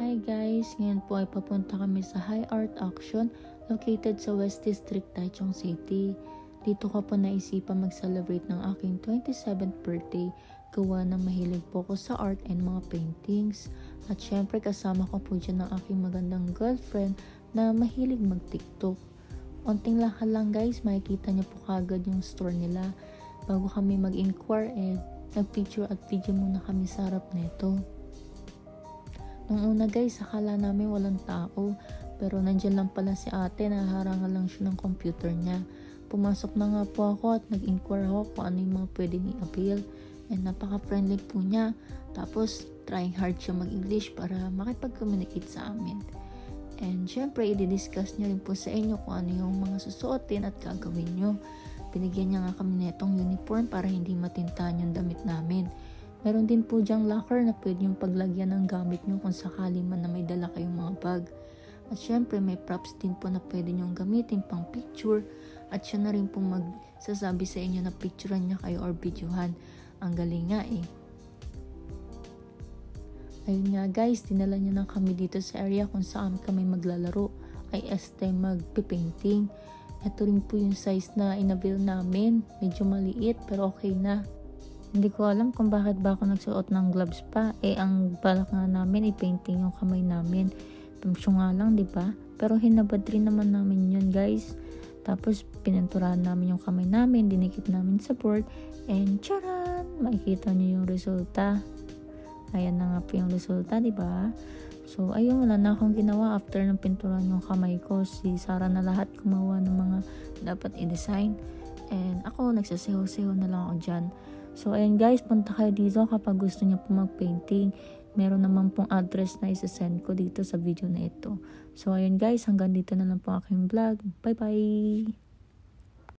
Hi guys, ngayon po ay papunta kami sa High Art Auction located sa West District, Taichung City. Dito ko po naisipan mag-celebrate ng aking 27th birthday gawa ng mahilig po ko sa art and mga paintings. At syempre kasama ko po dyan ng aking magandang girlfriend na mahilig mag-tiktok. Onting lakad lang guys, makikita niyo po kagad yung store nila. Bago kami mag-inquire nag-picture at video muna kami sa harap nito. Nung una guys, akala namin walang tao, pero nandyan lang pala si ate, naharangan lang siya ng computer niya. Pumasok na nga po ako at nag-inquire ako kung ano yung mga pwedeng i-avail, and napaka-friendly po niya. Tapos trying hard siya mag-English para makipag-communicate sa amin. And syempre, i-discuss niya rin po sa inyo kung ano yung mga susuotin at gagawin nyo. Binigyan niya nga kami netong uniform para hindi matintahan yung damit namin. Meron din po dyang locker na pwede yung paglagyan ng gamit nyo kung sakali man na may dala kayong mga bag. At syempre may props din po na pwede nyong gamitin pang picture. At siya na rin po magsasabi sa inyo na picturean niya kayo or videohan. Ang galing nga eh. Ayun nga guys, dinala niya na kami dito sa area kung saan kami maglalaro. Ay magpipainting. Ito rin po yung size na inavail namin. Medyo maliit pero okay na. Hindi ko alam kung bakit ba ako nagsuot ng gloves pa. Ang balak nga namin i-painting yung kamay namin. Pamsyo nga lang, di ba? Pero hinabad rin naman namin yun, guys. Tapos pininturahan namin yung kamay namin, dinikit namin sa board, and charan! Makikita nyo yung resulta. Ayan na nga po yung resulta, di ba? So, ayun, wala na akong ginawa after ng pinturan yung kamay ko. Si Sarah na lahat gumawa ng mga dapat i-design. And ako, nagsaseho-seho na lang ako dyan. So, ayun guys, punta kayo dito kapag gusto niyo po mag-painting. Meron naman pong address na isa-send ko dito sa video na ito. So, ayun guys, hanggang dito na lang po aking vlog. Bye-bye!